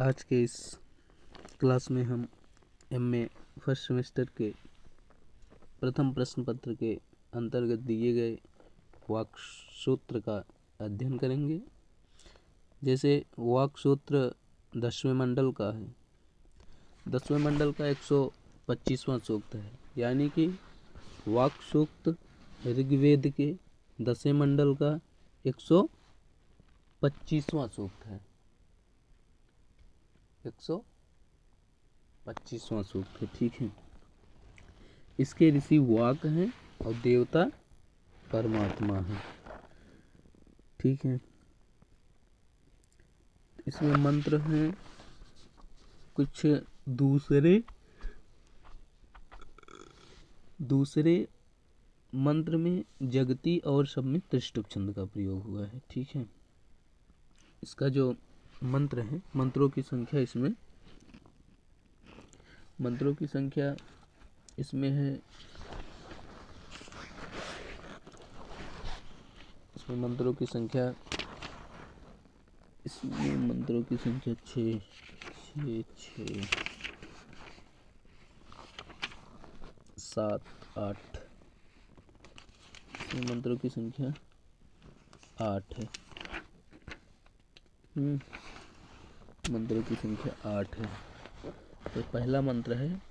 आज के इस क्लास में हम एमए फर्स्ट सेमेस्टर के प्रथम प्रश्न पत्र के अंतर्गत दिए गए वाक् सूत्र का अध्ययन करेंगे। जैसे वाक् सूत्र 10वें मंडल का है। 10वें मंडल का 125वां सूक्त है, यानी कि वाक् सूक्त ऋग्वेद के 10वें मंडल का 125वां सूक्त है। 125वां सूक्त है, ठीक है। इसके ऋषि वाक हैं और देवता परमात्मा है, ठीक है। इसमें मंत्र हैं कुछ दूसरे मंत्र में जगती और सब में त्रिष्टुप छंद का प्रयोग हुआ है, ठीक है। इसका जो मंत्र है, मंत्रों की संख्या इसमें है मंत्रों की संख्या 6 7 8। मंत्रों की संख्या 8 है। मंत्रों की संख्या 8 है। तो पहला मंत्र है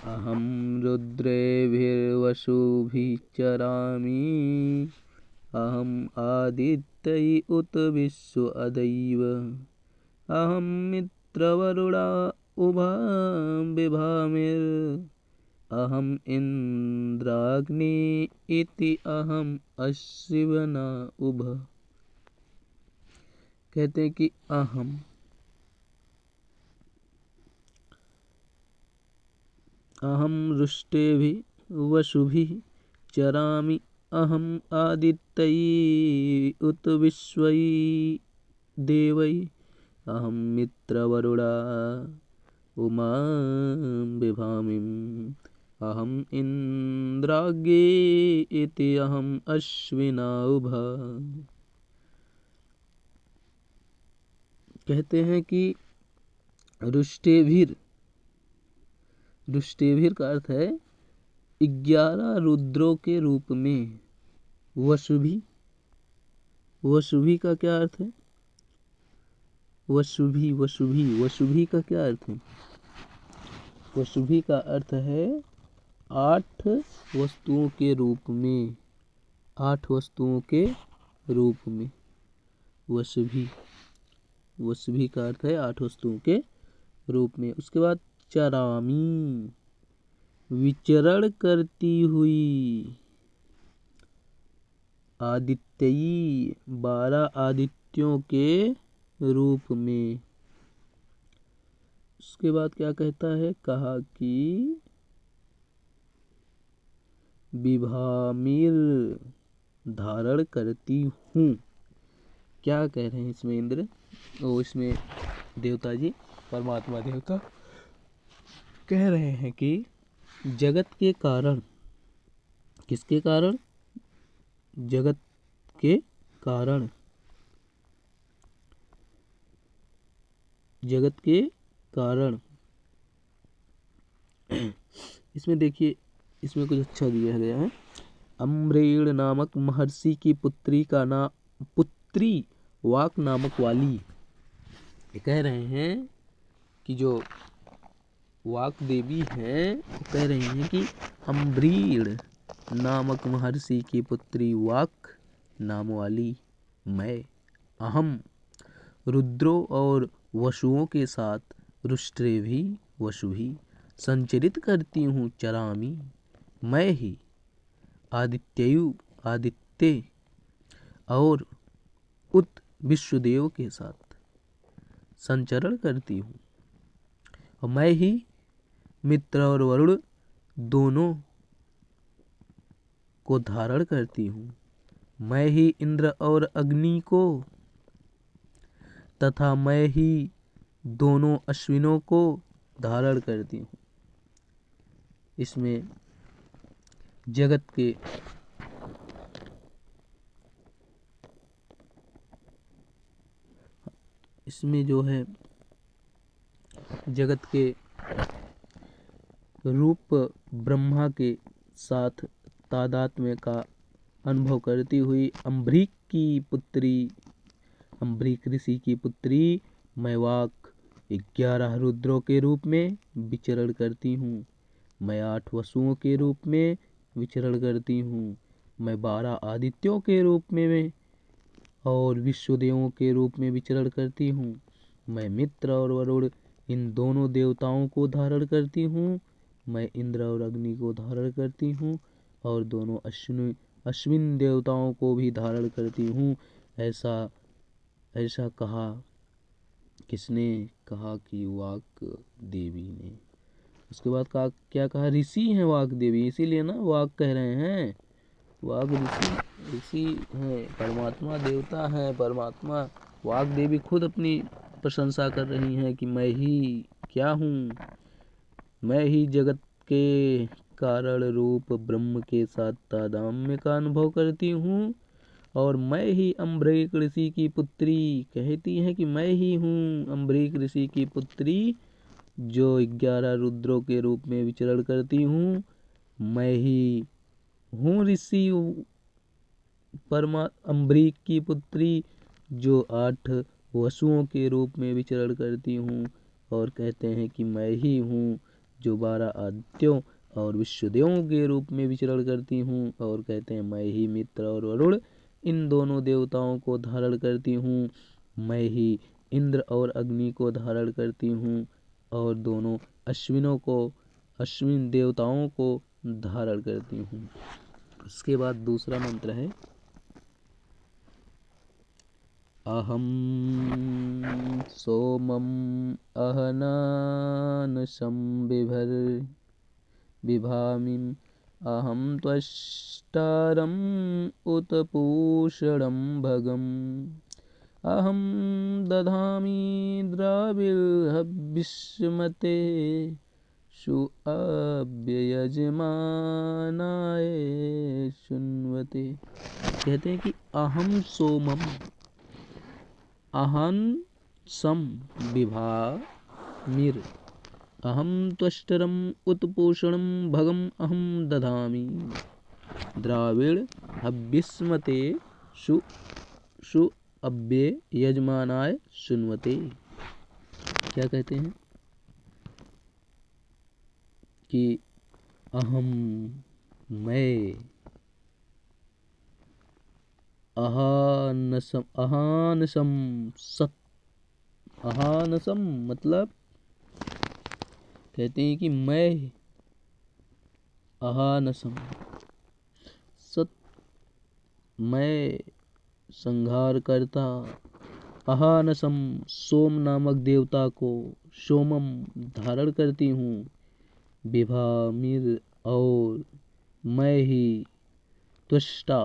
अहम रुद्रेभिर्वसुभिः चरामि अहम आदित्यै उत विश्व अदैव अहम मित्रवरुणा उभां बिभामिर् अहम इंद्राग्नि इति अहम अश्विना उभ। कहते हैं कि अहम रुष्टेभिः वसुभिः चरामि अहम आदित्यै उत विश्वै देवै अहम मित्रवरुणा उमां बिभामिम् अहम इंद्राग्नि इति अहम अश्विना उभ। कहते हैं कि रुष्टेभिर का अर्थ है 11 रुद्रों के रूप में। वसुभी का क्या अर्थ है? वसुभी का क्या अर्थ है? वसुभी का अर्थ है 8 वस्तुओं के रूप में। 8 वस्तुओं के रूप में वसुभी का अर्थ है 8 वस्तुओं के रूप में। उसके बाद चरामी, विचरण करती हुई। आदित्यई, 12 आदित्यों के रूप में। उसके बाद क्या कहता है? कहा कि विभामिर, धारण करती हूँ। क्या कह रहे हैं इसमें इंद्र? इसमें देवता जी, परमात्मा देवता कह रहे हैं कि जगत के कारण, किसके कारण? जगत के कारण, जगत के कारण। इसमें देखिए, इसमें कुछ अच्छा दिया गया है। अम्रेण नामक महर्षि की पुत्री वाक नामक वाली। ये कह रहे हैं कि जो वाक देवी हैं, वो कह रही हैं कि अम्रीण नामक महर्षि की पुत्री वाक नाम वाली मैं अहम रुद्रों और वसुओं के साथ रुष्ट्रेभी वसुभी संचरित करती हूँ। चरामी, मैं ही आदित्य और उत विश्वदेव के साथ संचरण करती हूँ। और मैं ही मित्र और वरुण दोनों को धारण करती हूँ। मैं ही इंद्र और अग्नि को तथा मैं ही दोनों अश्विनों को धारण करती हूँ। इसमें जगत के इसमें जो है जगत के रूप ब्रह्मा के साथ तादात्म्य का अनुभव करती हुई अम्बरीक ऋषि की पुत्री मैं वाक 11 रुद्रों के रूप में विचरण करती हूँ। मैं 8 वसुओं के रूप में विचरण करती हूँ। मैं 12 आदित्यों के रूप में और विश्वदेवों के रूप में विचरण करती हूँ। मैं मित्र और वरुण इन दोनों देवताओं को धारण करती हूँ। मैं इंद्र और अग्नि को धारण करती हूँ और दोनों अश्विन देवताओं को भी धारण करती हूँ। ऐसा कहा। किसने कहा? कि वाक देवी ने। उसके बाद क्या कहा? ऋषि हैं वाक देवी, इसीलिए ना वाक कह रहे हैं। वाक ऋषि हैं, परमात्मा देवता हैं। परमात्मा वाक देवी खुद अपनी प्रशंसा कर रही हैं कि मैं ही क्या हूँ, मैं ही जगत के कारण रूप ब्रह्म के साथ तादात्म्य का अनुभव करती हूँ और मैं ही अम्बरीक ऋषि की पुत्री। कहती हैं कि मैं ही हूँ अम्बरीक ऋषि की पुत्री जो 11 रुद्रों के रूप में विचरण करती हूँ। मैं ही हूँ ऋषि अम्बरीक की पुत्री जो 8 वसुओं के रूप में विचरण करती हूँ। और कहते हैं कि मैं ही हूँ जो 12 आदित्यों और विश्वदेवों के रूप में विचरण करती हूँ। और कहते हैं मैं ही मित्र और वरुण इन दोनों देवताओं को धारण करती हूँ। मैं ही इंद्र और अग्नि को धारण करती हूँ और दोनों अश्विन देवताओं को धारण करती हूँ। उसके बाद दूसरा मंत्र है अहम सोमम अहनानशं बिभामि अहम त्वष्टारं उत पूषणं भगम् अहम दधामि द्राविडहविष्मते सुअव्ययजमानाय शुण्वते। कहते हैं कि अहम सोमम अहं सम बिभामिर अहम त्वष्टरम उत्पोषणम भगम अहम दधामि द्राविड हविष्मते सुअव्यय यजमानाय शुण्वते। क्या कहते हैं कि अहम मैं अहानसम सत अहानसम मतलब कहते हैं कि मैं अहानसम सत मैं संहार करता अहानसम सोम नामक देवता को सोमम धारण करती हूँ बिभामिर और मैं ही त्वष्टा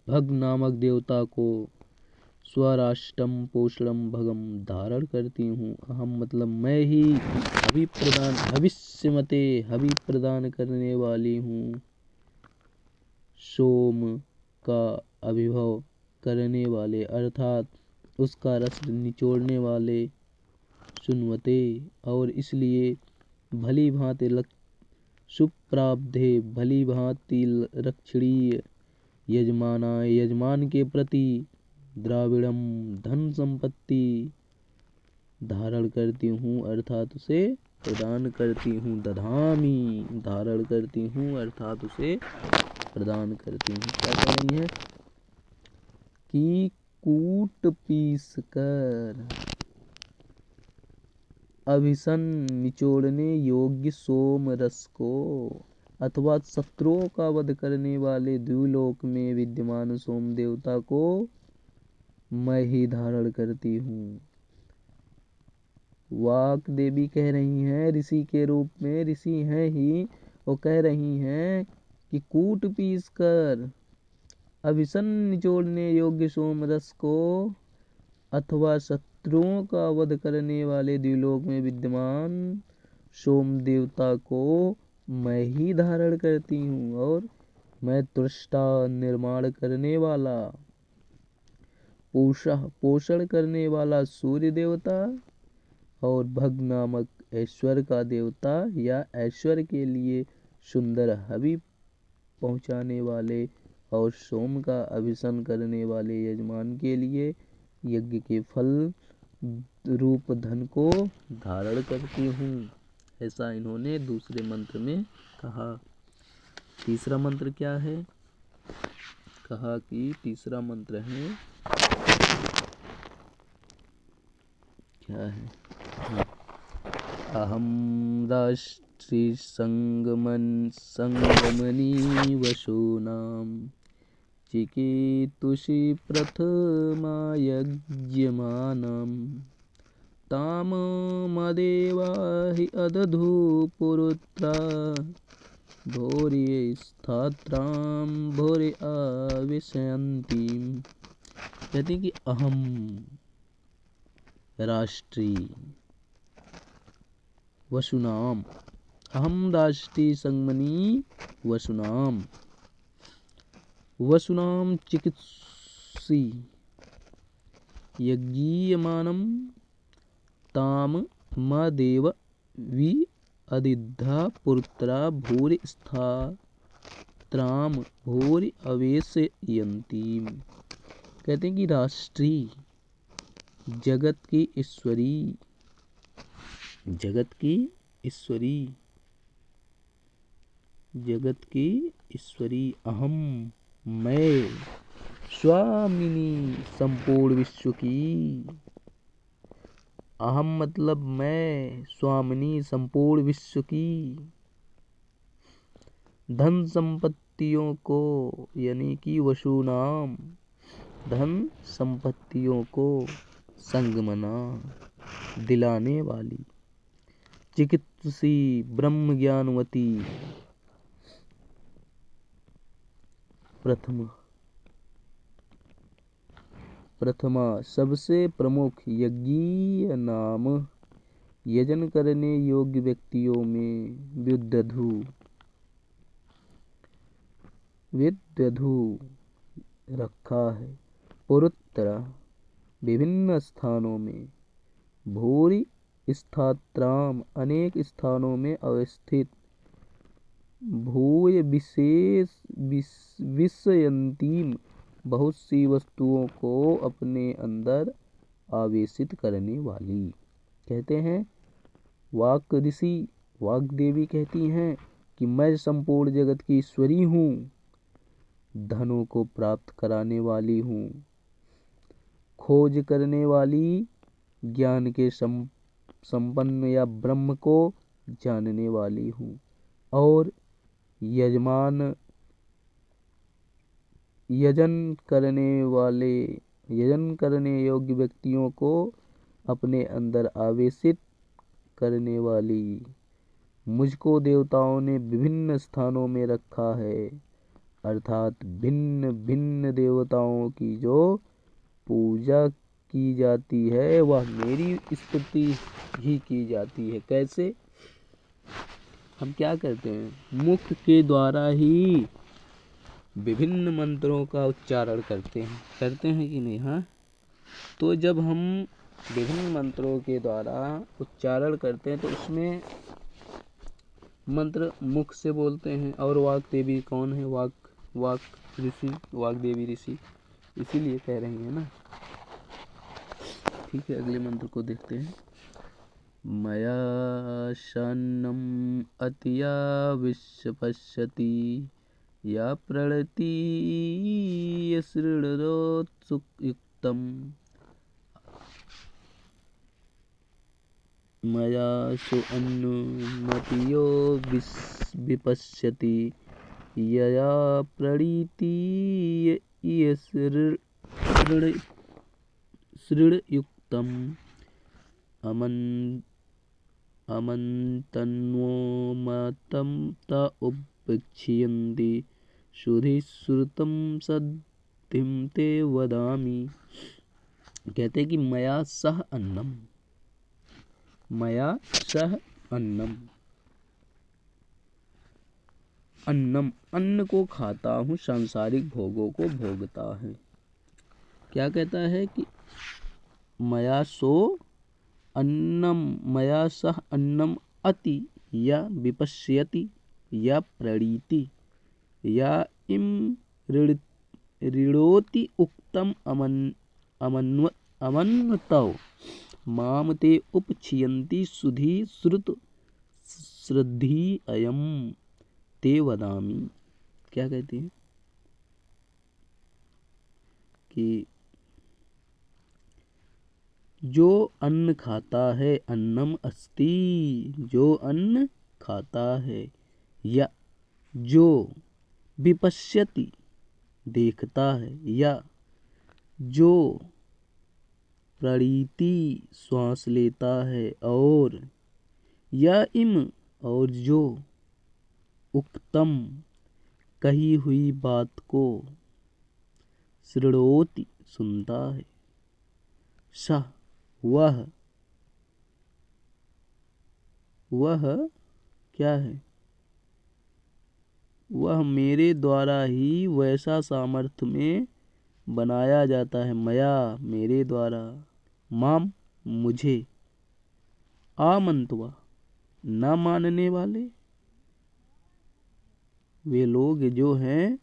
भग नामक देवता को स्वराष्ट्रम पोषणम भगम धारण करती हूँ। अहम मतलब मैं ही हविष्यमते हवि प्रदान करने वाली हूँ। सोम का अभिभव करने वाले अर्थात उसका रस निचोड़ने वाले शुण्वते और इसलिए भली भांति सुप्राब्धे भली भांति रक्षणीय यजमान के प्रति द्राविड़म धन संपत्ति धारण करती हूँ अर्थात उसे प्रदान करती हूँ। दधामी धारण करती हूँ अर्थात उसे प्रदान करती हूँ। क्या कह रही है कि कूट पीस कर अभिसन निचोड़ने योग्य सोम रस को अथवा शत्रुओं का वध करने वाले द्युलोक में विद्यमान सोम देवता को मैं ही धारण करती हूँ। वाक देवी कह रही हैं ऋषि के रूप में, ऋषि हैं ही, वो कह रही हैं कि कूट पीस कर अभिसन निचोड़ने योग्य सोम रस को अथवा शत्रुओं का वध करने वाले द्युलोक में विद्यमान सोम देवता को मैं ही धारण करती हूँ और मैं त्वष्टा निर्माण करने वाला पोषः पोषण करने वाला सूर्य देवता, और भग नामक ऐश्वर्य का देवता या ऐश्वर्य के लिए सुंदर हवि पहुँचाने वाले, और सोम का अभिषेक करने वाले यजमान के लिए यज्ञ के फल रूप धन को धारण करती हूँ। ऐसा इन्होंने दूसरे मंत्र में कहा। तीसरा मंत्र क्या है? कहा कि तीसरा मंत्र है, क्या है? हाँ। अहम राष्ट्री संगमनी वशूनाम चिकीतुषी प्रथमा यज्ञमानम ताम मदेवा हि अदधु पुरुत्रा भोरि स्थात्राम भोरि आविशयन्तीम। कहते हैं कि अहम राष्ट्री वसुनाम, अहम राष्ट्री संगमनी वसुनाम, वसुनाम चिकित्सी यज्ञीयमानम ताम मदेव वि अधिद्धा पुत्रा भूरि स्थात्राम भूरि अवेशयन्तीम। कहते हैं कि राष्ट्री जगत की ईश्वरी, जगत की ईश्वरी, जगत की ईश्वरी अहम मैं, स्वामिनी संपूर्ण विश्व की। अहम मतलब मैं, स्वामिनी संपूर्ण विश्व की। धन संपत्तियों को, यानी कि वशुनाम धन संपत्तियों को संगमना दिलाने वाली, चिकित्सी ब्रह्म ज्ञानवती, प्रथमा सबसे प्रमुख, यज्ञीय नाम यजन करने योग्य व्यक्तियों में विद्वधु रखा है। पुरुत्रा विभिन्न स्थानों में, भूरि स्थात्राम अनेक स्थानों में अवस्थित, भूय विशेष विषयंतीम बहुत सी वस्तुओं को अपने अंदर आवेशित करने वाली। कहते हैं वाक ऋषि, वाक देवी कहती हैं कि मैं संपूर्ण जगत की ईश्वरी हूँ, धनों को प्राप्त कराने वाली हूँ, खोज करने वाली, ज्ञान के संपन्न या ब्रह्म को जानने वाली हूँ, और यजन करने योग्य व्यक्तियों को अपने अंदर आवेशित करने वाली। मुझको देवताओं ने विभिन्न स्थानों में रखा है, अर्थात भिन्न भिन्न देवताओं की जो पूजा की जाती है वह मेरी स्तुति ही की जाती है। कैसे? हम क्या करते हैं, मुख के द्वारा ही विभिन्न मंत्रों का उच्चारण करते हैं कि नहीं? हाँ। तो जब हम विभिन्न मंत्रों के द्वारा उच्चारण करते हैं तो उसमें मंत्र मुख से बोलते हैं, और वाक देवी कौन है? वाक ऋषि, वाक देवी ऋषि, इसीलिए कह रही है ना। ठीक है, अगले मंत्र को देखते हैं। मया शन्नम अतिया विश्व पश्यति या प्रणति यृणोत्सुकयुक्तम। मया सु अन्नमतियो विपश्यति यया प्रणीति यृणयुक्तम। अमन्तन्वो मतं त उपक्षियन्ति सुधि श्रुतं सद्धिं ते वदामि। कहते हैं कि मया सह अन्नम, मया सह अन्नम, अन्नम अन्न को खाता हूँ, सांसारिक भोगों को भोगता है। क्या कहता है कि मया सह अन्नम अति या विपश्यति या प्रणीति या इम ऋणोति उक्तम अमन्वतौ माम ते उपक्षियन्ति सुधी श्रुत श्रद्धि अयम ते वदामि। क्या कहते हैं कि जो अन्न खाता है, अन्नम अस्ति, जो अन्न खाता है, या जो विपश्यति देखता है, या जो प्रणीति श्वास लेता है, और या इम और जो उक्तम कही हुई बात को शृणोति सुनता है, सह वह क्या है, वह मेरे द्वारा ही वैसा सामर्थ्य में बनाया जाता है, मया मेरे द्वारा, माम मुझे, आमंत्वा न मानने वाले वे लोग जो हैं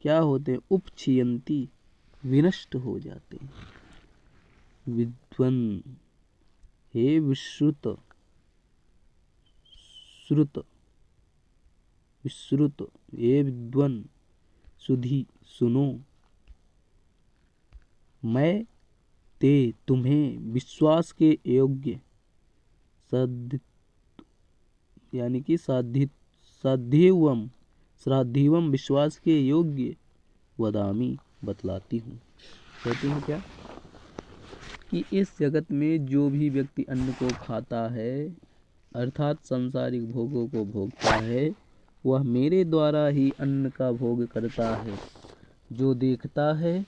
क्या होते हैं, उपक्षियन्ति विनष्ट हो जाते हैं। विद्वन हे विश्रुत हे विद्वन सुधी सुनो, मैं ते तुम्हें विश्वास के योग्य यानी कि श्राद्धिवम विश्वास के योग्य वदामी बतलाती हूँ। कहते हैं क्या कि इस जगत में जो भी व्यक्ति अन्न को खाता है अर्थात सांसारिक भोगों को भोगता है, वह मेरे द्वारा ही अन्न का भोग करता है। जो देखता है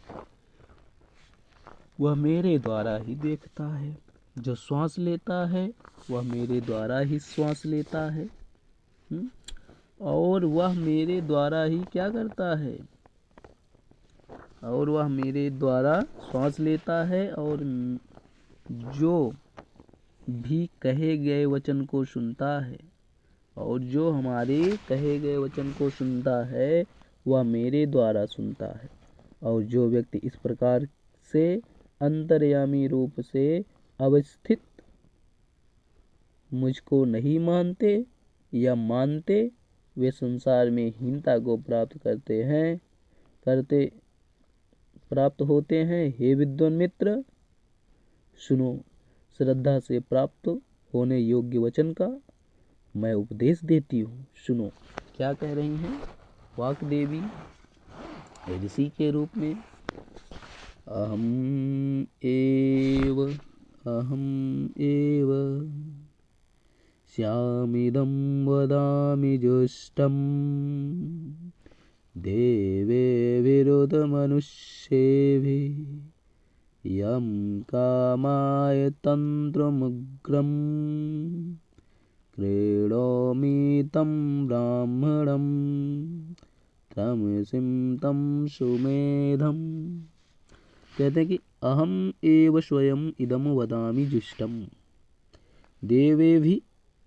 वह मेरे द्वारा ही देखता है। जो श्वास लेता है वह मेरे द्वारा ही श्वास लेता है। और वह मेरे द्वारा ही क्या करता है, और वह मेरे द्वारा श्वास लेता है, और जो भी कहे गए वचन को सुनता है, और जो हमारे कहे गए वचन को सुनता है वह मेरे द्वारा सुनता है। और जो व्यक्ति इस प्रकार से अंतर्यामी रूप से अवस्थित मुझको नहीं मानते या मानते, वे संसार में हीनता को प्राप्त होते हैं। हे विद्वान मित्र, सुनो, श्रद्धा से प्राप्त होने योग्य वचन का मैं उपदेश देती हूँ, सुनो। क्या कह रही हैं वाक देवी ऋषि के रूप में? अहम एव श्यामिदं वदामि जुष्टं देवे विरुद्धमनुष्येभिः यं कामाय तन्त्रमुग्रं क्रीडोमि तं ब्राह्मणं तमसिं तं सुमेधम्। कहते हैं कि अहम एव स्वयं इदम वदामि जुष्टम देवेभि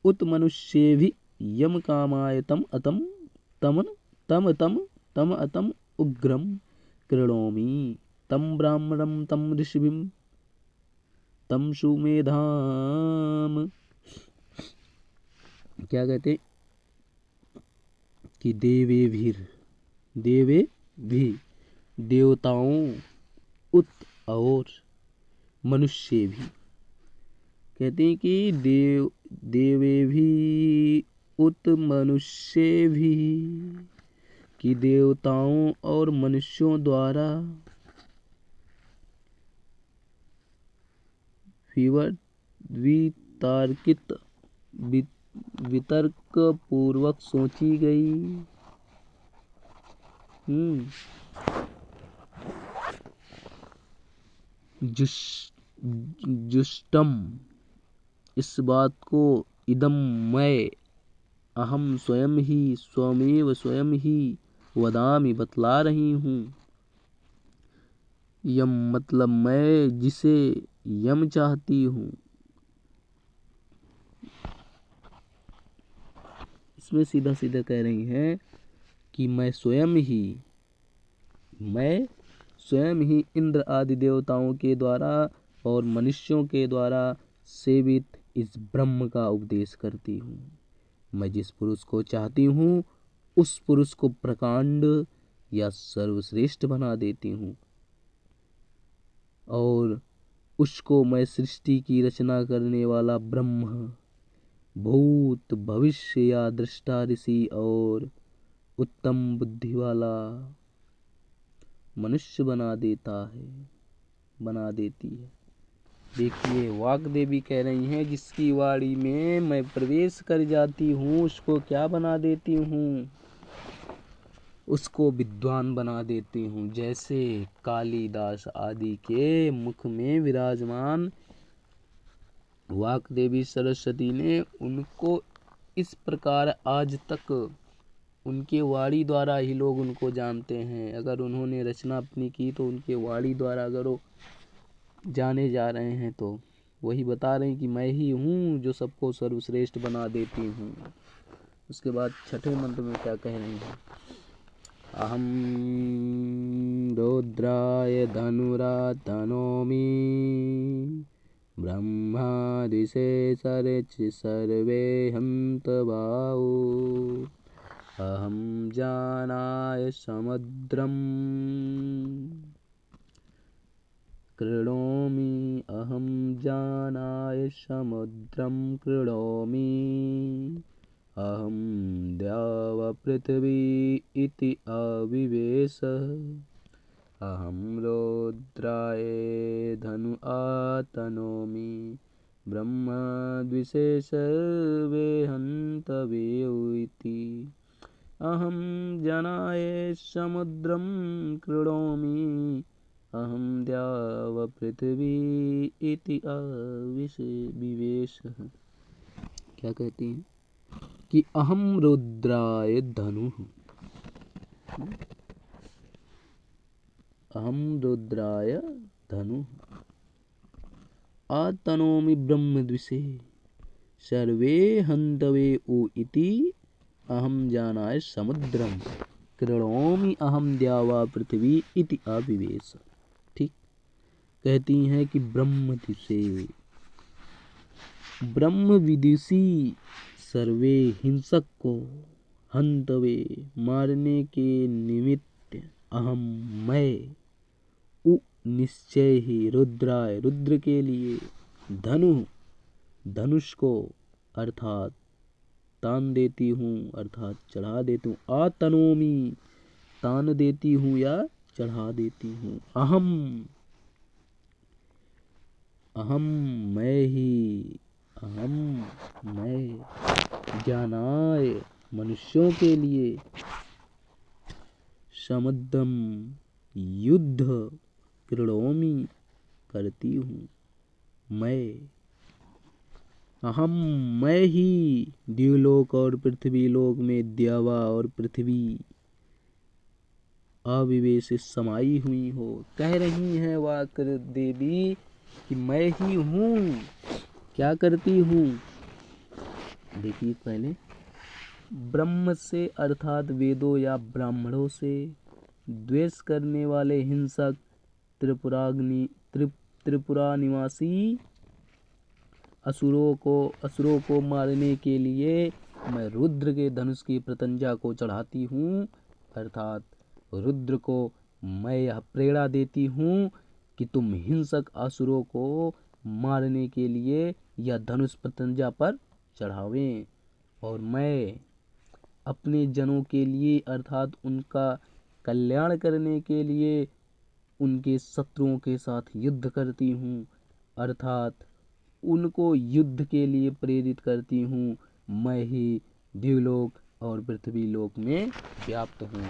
उत मनुष्येभि यम कामाय तम अतम उग्रम क्रीडोमि तम ब्राह्मणं तम ऋषिभिं तम सुमेधाम। क्या कहते कि देवे भी देवताओं उत और मनुष्य भी। कहते हैं कि देवे भी उत मनुष्य भी, कि देवताओं और मनुष्यों द्वारा वितर्क पूर्वक सोची गई जुष्टम इस बात को, इदम मैं, अहम स्वयं ही वदामि बतला रही हूँ, यम मतलब मैं जिसे यम चाहती हूँ। इसमें सीधा सीधा कह रही हैं कि मैं स्वयं ही इंद्र आदि देवताओं के द्वारा और मनुष्यों के द्वारा सेवित इस ब्रह्म का उपदेश करती हूँ। मैं जिस पुरुष को चाहती हूँ उस पुरुष को प्रकांड या सर्वश्रेष्ठ बना देती हूँ और उसको मैं सृष्टि की रचना करने वाला ब्रह्म, भूत भविष्य या दृष्टा ऋषि और उत्तम बुद्धि वाला मनुष्य बना देती है। देखिए वाक देवी कह रही हैं जिसकी वाणी में मैं प्रवेश कर जाती हूँ उसको क्या बना देती हूँ, उसको विद्वान बना देती हूँ। जैसे कालिदास आदि के मुख में विराजमान वाक देवी सरस्वती ने उनको इस प्रकार आज तक उनके वाणी द्वारा ही लोग उनको जानते हैं। अगर उन्होंने रचना अपनी की तो उनके वाणी द्वारा अगर वो जाने जा रहे हैं तो वही बता रहे हैं कि मैं ही हूँ जो सबको सर्वश्रेष्ठ बना देती हूँ। उसके बाद छठे मंत्र में क्या कह रही हैं, अहम रुद्राय धनुरातनोमि ब्रह्मादिशे सर्वे हन्तवाओ अहम जानाय समुद्रम कृणोमि अहम जानाय समुद्रम कृणोमि अहम द्याव पृथ्वी इति अविवेश अहम रुद्राय धनु आतनोमि ब्रह्मद्विषे सर्वे हन्तवे इति अहम जनाय समुद्रम कृणोमि अहम द्याव पृथ्वी इति अविवेश। क्या कहती हैं कि अहम रुद्राय धनु, अहम रुद्राय धनु आतनोमि ब्रह्मद्विषे सर्वे हन्तवे ओ इति अहम जानाय समुद्रम कृणोमि अहम द्यावा पृथ्वी इति अविवेश। ठीक, कहती हैं कि ब्रह्म विदुषी सर्वे हिंसक को हन्तवे मारने के निमित्त अहम मैं उ निश्चय ही रुद्राय रुद्र के लिए धनुष को अर्थात तान देती हूँ अर्थात चढ़ा देती हूँ। आतनोमी तान देती हूँ या चढ़ा देती हूँ। अहम मैं ज्ञानाय मनुष्यों के लिए समुद्रम युद्ध कृणोमि करती हूँ। मैं ही द्युलोक और पृथ्वी लोक में द्यावा और पृथ्वी अविवेश समाई हुई हो। कह रही हैं वाक देवी कि मैं ही हूँ, क्या करती हूँ। देखिए पहले ब्रह्म से अर्थात वेदों या ब्राह्मणों से द्वेष करने वाले हिंसक त्रिपुरा निवासी असुरों को मारने के लिए मैं रुद्र के धनुष की प्रत्यंजा को चढ़ाती हूँ अर्थात रुद्र को मैं यह प्रेरणा देती हूँ कि तुम हिंसक असुरों को मारने के लिए यह धनुष प्रत्यंजा पर चढ़ावें और मैं अपने जनों के लिए अर्थात उनका कल्याण करने के लिए उनके शत्रुओं के साथ युद्ध करती हूँ अर्थात उनको युद्ध के लिए प्रेरित करती हूँ। मैं ही द्युलोक और पृथ्वी लोक में व्याप्त हूँ।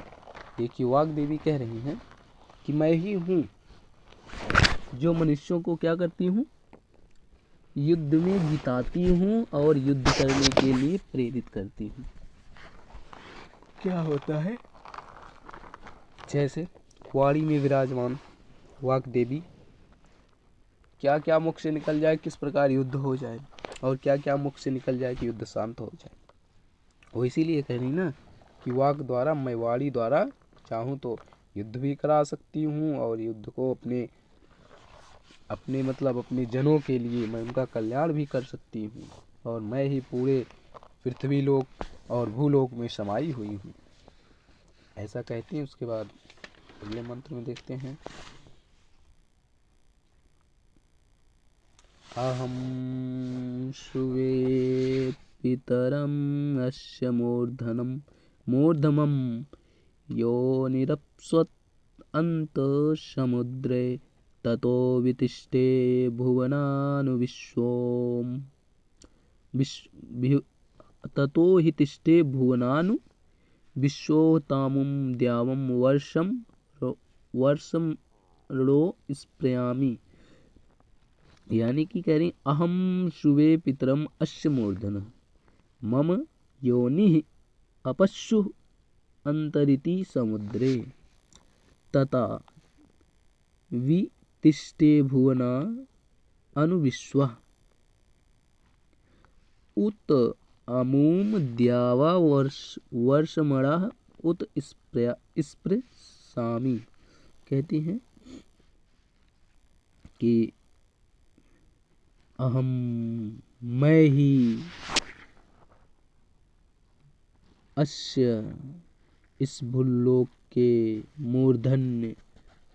देखिए वाक देवी कह रही हैं कि मैं ही हूँ जो मनुष्यों को क्या करती हूँ, युद्ध में जिताती हूँ और युद्ध करने के लिए प्रेरित करती हूँ। क्या होता है, जैसे वाणी में विराजमान वाग्देवी, क्या क्या मुख से निकल जाए किस प्रकार युद्ध हो जाए, और क्या क्या मुख से निकल जाए कि युद्ध शांत हो जाए। वो इसीलिए कह रही ना कि वाक द्वारा, मैं वाणी द्वारा चाहूँ तो युद्ध भी करा सकती हूँ, और युद्ध को अपने अपने मतलब अपने जनों के लिए मैं उनका कल्याण भी कर सकती हूँ, और मैं ही पूरे पृथ्वी लोक और भूलोक में समाई हुई हूँ, ऐसा कहती हैं। उसके बाद अगले मंत्र में देखते हैं। अहं श्रुवे पितरम् अस्य मूर्धमं योनिरप्स्वत् अन्तः समुद्रे ततो वितिष्ठे भुवनानि ततो हि तिष्ठे भुवनानि विश्वोतामुं द्यावं वर्षं रो स्प्रयामि। यानी कि कह रही अहम शुवे पितरम अश्य मूर्धन मम योनि अपश्यु अंतरिति समुद्रे तथा वितिष्ठे भुवना अनुविश्व उत अमूम द्यावा वर्षमणः उत स्पृशामि। कहती हैं कि अहम, मैं ही, अस्य, इस भूलोक के, मूर्धन्य,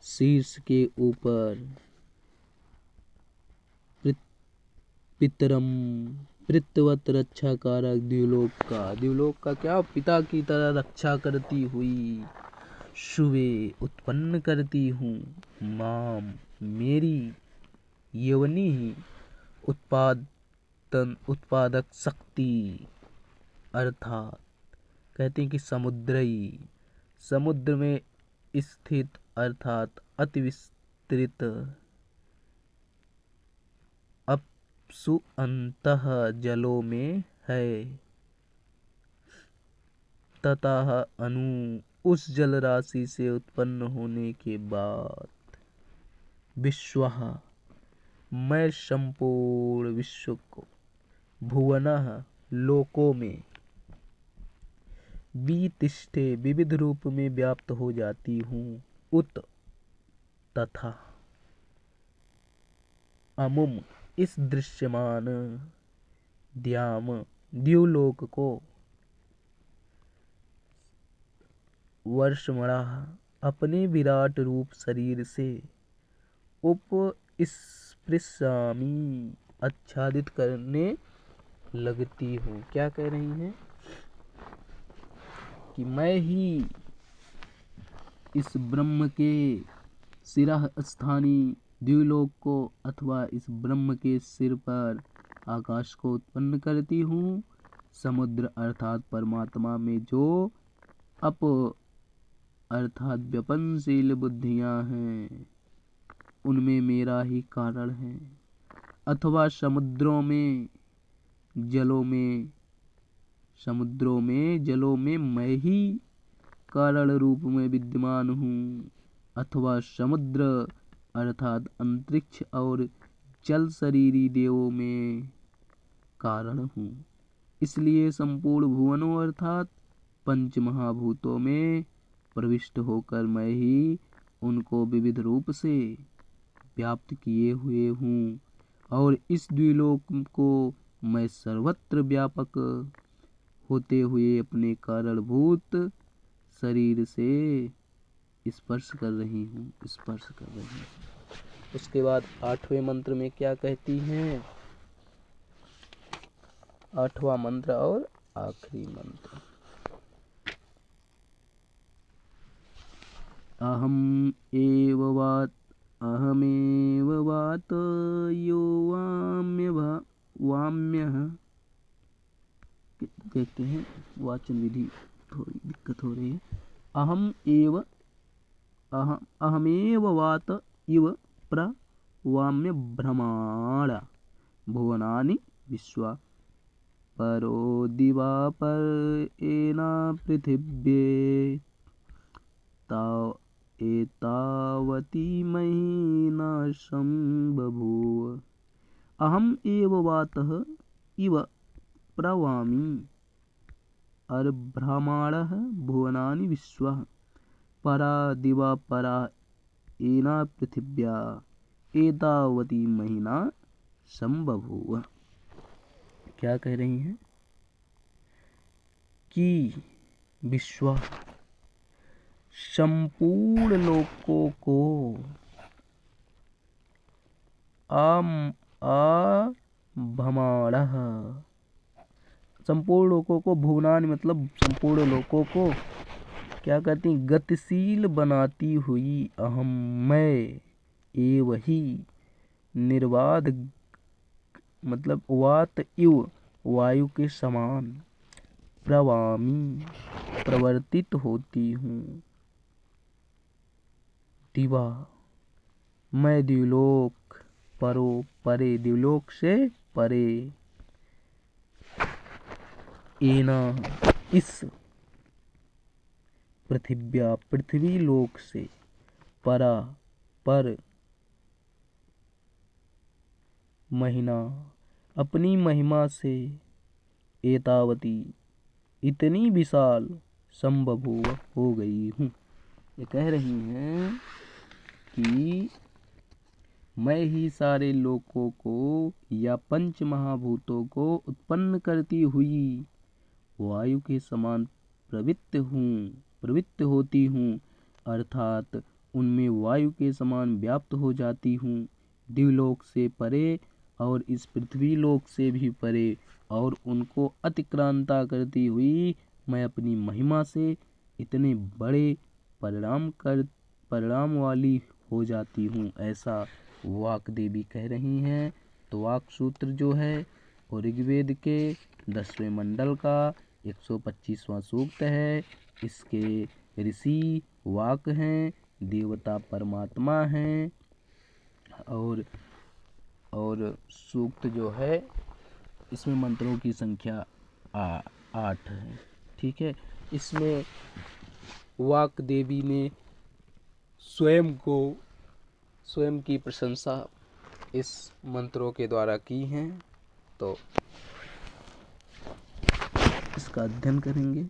शीर्ष के ऊपर, पितरम, पितृवत रक्षा कारक, द्युलोक का क्या, पिता की तरह रक्षा करती हुई, शुवे उत्पन्न करती हूँ, माम मेरी, यवनी उत्पादक शक्ति, अर्थात कहते हैं कि समुद्र में स्थित अर्थात अति विस्तृत, अपसु अंतः जलों में है, तथा अनु उस जल राशि से उत्पन्न होने के बाद, विश्वः मैं संपूर्ण विश्व को, भुवनः लोकों में, वितिष्ठे विविध रूप में व्याप्त हो जाती हूँ, उत तथा, अमुम इस दृश्यमान, द्याम द्युलोक को, वर्षमणा अपने विराट रूप शरीर से, उपस्पृशामि आच्छादित करने लगती हूँ। क्या कह रही हैं कि मैं ही इस ब्रह्म के शिरः स्थानी द्युलोक को, अथवा इस ब्रह्म के सिर पर आकाश को उत्पन्न करती हूँ। समुद्र अर्थात परमात्मा में जो अप अर्थात व्यपनशील बुद्धियाँ हैं, उनमें मेरा ही कारण है, अथवा समुद्रों में जलों में मैं ही कारण रूप में विद्यमान हूँ, अथवा समुद्र अर्थात अंतरिक्ष और जल शरीरी देवों में कारण हूँ। इसलिए संपूर्ण भुवनों अर्थात पंच महाभूतों में प्रविष्ट होकर मैं ही उनको विविध रूप से व्याप्त किए हुए हूँ, और इस द्विलोक को मैं सर्वत्र व्यापक होते हुए अपने कारणभूत शरीर से स्पर्श कर रही हूँ। उसके बाद 8वें मंत्र में क्या कहती हैं, 8वां मंत्र और आखिरी मंत्र। अहमेव वात यो वाम्यः। देखते हैं वाचन विधि थोड़ी दिक्कत हो रही है। अहमेव वात इव प्रवाम्य ब्रह्माण भुवनानि विश्वा परो दिवा पर एना पृथिव्ये एतावती महिना संबभूव। अहम एव वातः इव प्रवामि अर्भ्रामाणः भुवनानि विश्वः परा दिवा परा एना पृथिव्या एतावती महिना संबभूव। क्या कह रही हैं कि विश्व संपूर्ण लोकों को भमाणः, संपूर्ण लोकों को, भुवनानि मतलब संपूर्ण लोकों को क्या कहती हैं, गतिशील बनाती हुई अहम मैं एव ही निर्बाध मतलब वात इव वायु के समान प्रवामी प्रवर्तित होती हूँ। दिवा मैं द्युलोक परो परे द्युलोक से परे एना इस पृथिव्या पृथ्वी लोक से परा पर महिना अपनी महिमा से एतावती इतनी विशाल संबभूव हो गई हूँ। ये कह रही हैं कि मैं ही सारे लोकों को या पंच महाभूतों को उत्पन्न करती हुई वायु के समान प्रवृत्त होती हूँ, अर्थात उनमें वायु के समान व्याप्त हो जाती हूँ, दिवलोक से परे और इस पृथ्वी लोक से भी परे, और उनको अतिक्रांता करती हुई मैं अपनी महिमा से इतने बड़े परिणाम वाली हो जाती हूँ। ऐसा वाक देवी कह रही हैं। तो वाक सूत्र जो है वो ऋग्वेद के 10वें मंडल का 125वां सूक्त है। इसके ऋषि वाक हैं, देवता परमात्मा हैं, और सूक्त जो है इसमें मंत्रों की संख्या 8 है। ठीक है। इसमें वाक देवी ने स्वयं की प्रशंसा इस मंत्रों के द्वारा की हैं। तो इसका अध्ययन करेंगे।